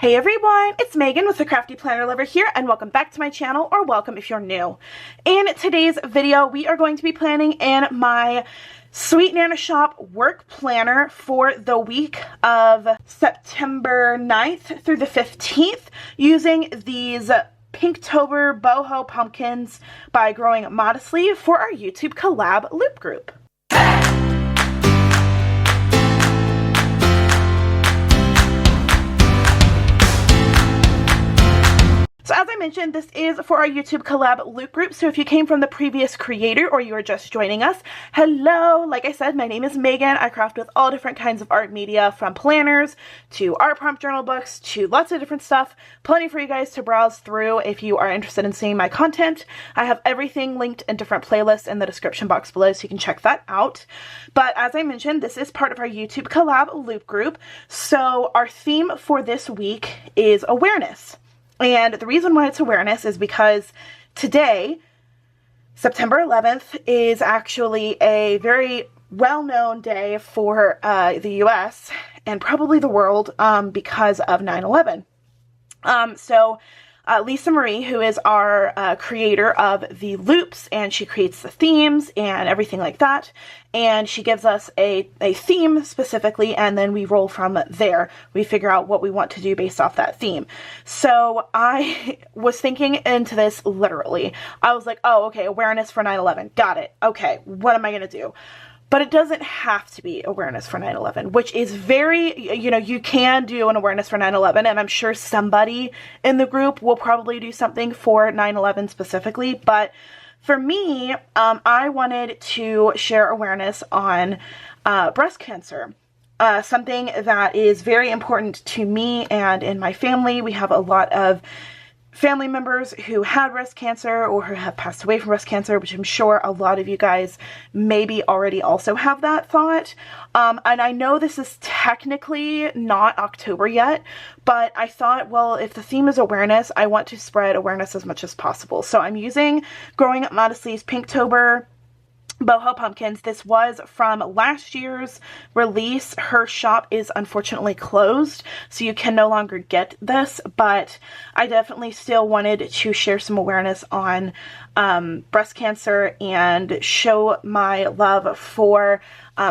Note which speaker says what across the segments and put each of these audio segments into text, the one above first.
Speaker 1: Hey everyone, it's Megan with the CraftyPlannerLovR here, and welcome back to my channel, or welcome if you're new. In today's video, we are going to be planning in my SweetNanaShop work planner for the week of September 9th through the 15th using these Pinktober Boho Pumpkins by Growing Modestly for our YouTube Collab Loop group. So as I mentioned, this is for our YouTube Collab Loop group, so if you came from the previous creator or you are just joining us, hello! Like I said, my name is Megan. I craft with all different kinds of art media, from planners to art prompt journal books to lots of different stuff. Plenty for you guys to browse through if you are interested in seeing my content. I have everything linked in different playlists in the description box below, so you can check that out. But as I mentioned, this is part of our YouTube Collab Loop group, so our theme for this week is awareness. And the reason why it's awareness is because today, September 11th, is actually a very well-known day for the US and probably the world because of 9/11. Lisa Marie, who is our creator of the loops, and she creates the themes and everything like that, and she gives us a theme specifically, and then we roll from there. We figure out what we want to do based off that theme. So I was thinking into this literally. I was like, oh, okay, awareness for 9/11. Got it. Okay, what am I going to do? But it doesn't have to be awareness for 9/11, which is very, you can do an awareness for 9/11, and I'm sure somebody in the group will probably do something for 9/11 specifically. But for me, I wanted to share awareness on breast cancer. Something that is very important to me and in my family. We have a lot of family members who had breast cancer or who have passed away from breast cancer, which I'm sure a lot of you guys maybe already also have that thought. And I know this is technically not October yet, but I thought, well, if the theme is awareness, I want to spread awareness as much as possible. So I'm using Growing Modestly's Pinktober Boho Pumpkins. This was from last year's release. Her shop is unfortunately closed, so you can no longer get this, but I definitely still wanted to share some awareness on breast cancer and show my love for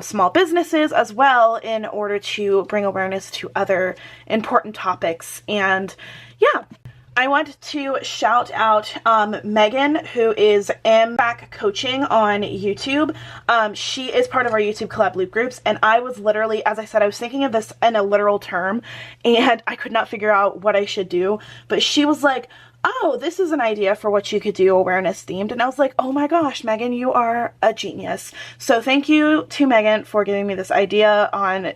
Speaker 1: small businesses as well, in order to bring awareness to other important topics. And yeah, I want to shout out Megan, who is Back Coaching on YouTube. She is part of our YouTube Collab Loop groups, and I was literally, as I said, I was thinking of this in a literal term, and I could not figure out what I should do, but she was like, oh, this is an idea for what you could do awareness themed. And I was like, oh my gosh, Megan, you are a genius. So thank you to Megan for giving me this idea on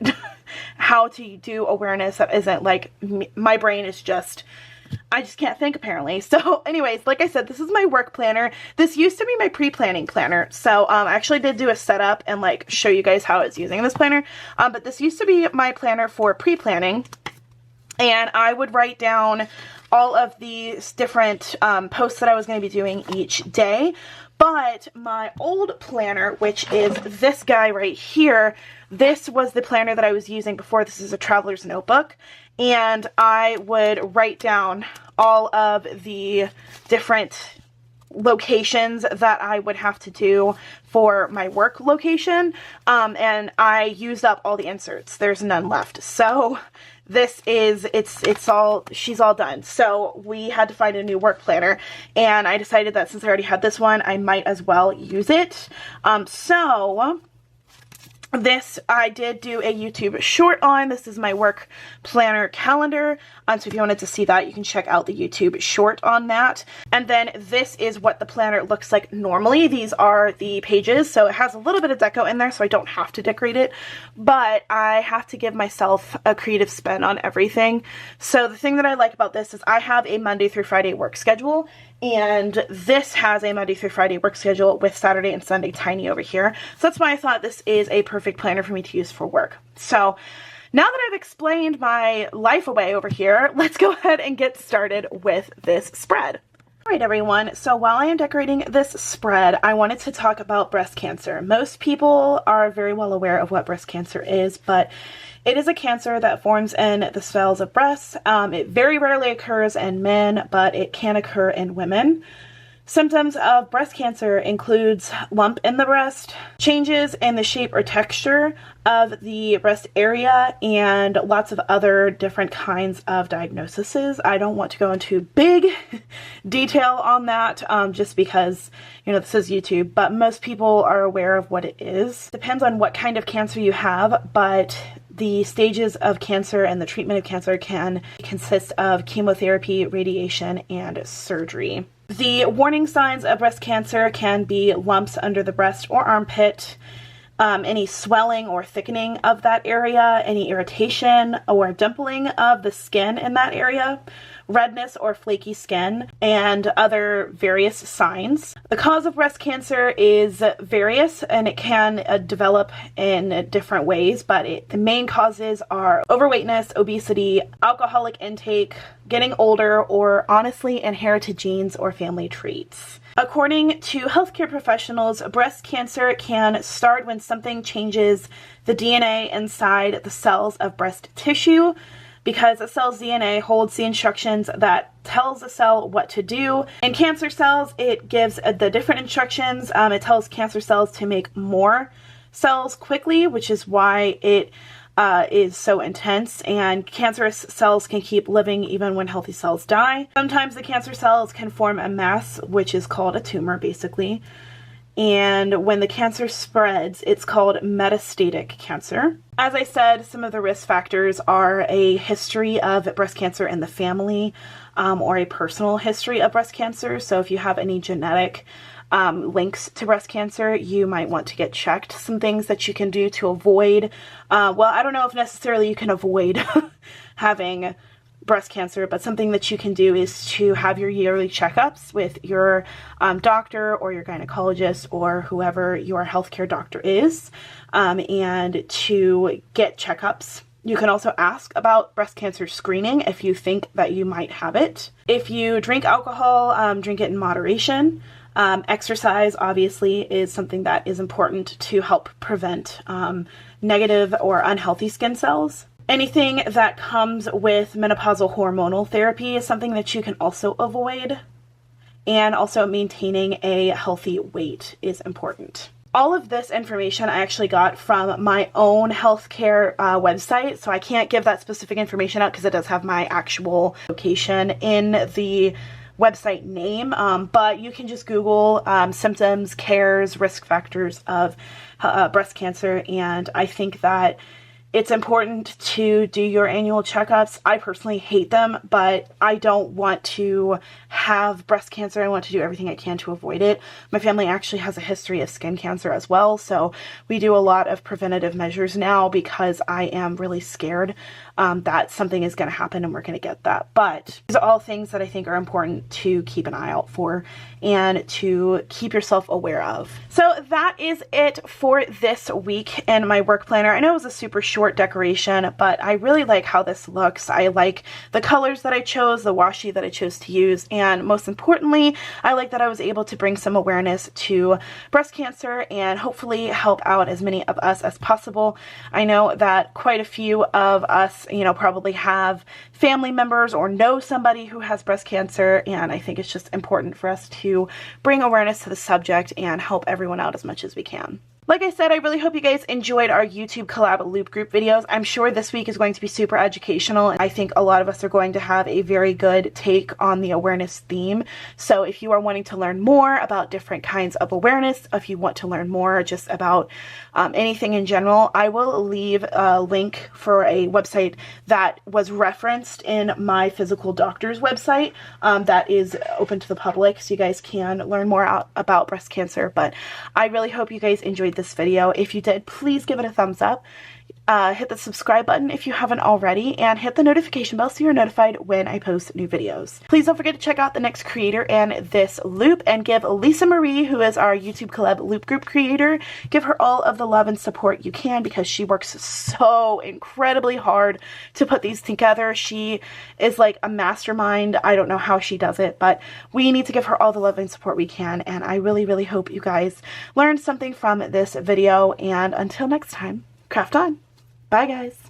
Speaker 1: how to do awareness that isn't like, my brain is just, I just can't think apparently. So anyways, like I said, this is my work planner. This used to be my pre-planning planner. So I actually did do a setup and like show you guys how it's using this planner. But this used to be my planner for pre-planning, and I would write down all of these different posts that I was going to be doing each day. But my old planner, which is this guy right here, this was the planner that I was using before. This is a traveler's notebook, and I would write down all of the different locations that I would have to do for my work location, and I used up all the inserts. There's none left. So this is, she's all done. So we had to find a new work planner, and I decided that since I already had this one, I might as well use it. This I did do a YouTube short on. This is my work planner calendar. So if you wanted to see that, you can check out the YouTube short on that. And then this is what the planner looks like normally. These are the pages. So it has a little bit of deco in there, so I don't have to decorate it, but I have to give myself a creative spin on everything. So the thing that I like about this is I have a Monday through Friday work schedule, and this has a Monday through Friday work schedule with Saturday and Sunday tiny over here. So that's why I thought this is a perfect planner for me to use for work. So now that I've explained my life away over here, let's go ahead and get started with this spread. Alright everyone, so while I am decorating this spread, I wanted to talk about breast cancer. Most people are very well aware of what breast cancer is, but it is a cancer that forms in the cells of breasts. It very rarely occurs in men, but it can occur in women. Symptoms of breast cancer includes lump in the breast, changes in the shape or texture of the breast area, and lots of other different kinds of diagnoses. I don't want to go into big detail on that just because, you know, this is YouTube, but most people are aware of what it is. Depends on what kind of cancer you have, but the stages of cancer and the treatment of cancer can consist of chemotherapy, radiation, and surgery. The warning signs of breast cancer can be lumps under the breast or armpit, any swelling or thickening of that area, any irritation or dimpling of the skin in that area, redness or flaky skin, and other various signs. The cause of breast cancer is various and it can develop in different ways, but the main causes are overweightness, obesity, alcoholic intake, getting older, or honestly inherited genes or family traits. According to healthcare professionals, breast cancer can start when something changes the DNA inside the cells of breast tissue, because a cell's DNA holds the instructions that tells the cell what to do. In cancer cells, it gives the different instructions. It tells cancer cells to make more cells quickly, which is why it is so intense, and cancerous cells can keep living even when healthy cells die. Sometimes the cancer cells can form a mass, which is called a tumor, basically. And when the cancer spreads, it's called metastatic cancer. As I said, some of the risk factors are a history of breast cancer in the family, or a personal history of breast cancer. So if you have any genetic links to breast cancer, you might want to get checked. Some things that you can do to avoid, well, I don't know if necessarily you can avoid having breast cancer, but something that you can do is to have your yearly checkups with your doctor or your gynecologist or whoever your healthcare doctor is, and to get checkups. You can also ask about breast cancer screening if you think that you might have it. If you drink alcohol, drink it in moderation. Exercise obviously is something that is important to help prevent negative or unhealthy skin cells. Anything that comes with menopausal hormonal therapy is something that you can also avoid. And also maintaining a healthy weight is important. All of this information I actually got from my own healthcare website, so I can't give that specific information out because it does have my actual location in the website name, but you can just Google symptoms, cares, risk factors of breast cancer, and I think that it's important to do your annual checkups. I personally hate them, but I don't want to have breast cancer. I want to do everything I can to avoid it. My family actually has a history of skin cancer as well, so we do a lot of preventative measures now because I am really scared that something is going to happen and we're going to get that. But these are all things that I think are important to keep an eye out for and to keep yourself aware of. So that is it for this week in my work planner. I know it was a super short decoration, but I really like how this looks. I like the colors that I chose, the washi that I chose to use, and most importantly, I like that I was able to bring some awareness to breast cancer and hopefully help out as many of us as possible. I know that quite a few of us, you know, probably have family members or know somebody who has breast cancer, and I think it's just important for us to bring awareness to the subject and help everyone out as much as we can. Like I said, I really hope you guys enjoyed our YouTube Collab Loop group videos. I'm sure this week is going to be super educational, and I think a lot of us are going to have a very good take on the awareness theme. So if you are wanting to learn more about different kinds of awareness, if you want to learn more just about anything in general, I will leave a link for a website that was referenced in my physical doctor's website that is open to the public, so you guys can learn more about breast cancer. But I really hope you guys enjoyed this video. If you did, please give it a thumbs up. Hit the subscribe button if you haven't already, and hit the notification bell so you're notified when I post new videos. Please don't forget to check out the next creator in this loop, and give Lisa Marie, who is our YouTube Collab Loop group creator, give her all of the love and support you can, because she works so incredibly hard to put these together. She is like a mastermind. I don't know how she does it, but we need to give her all the love and support we can, and I really, really hope you guys learned something from this video, and until next time, craft on! Bye, guys.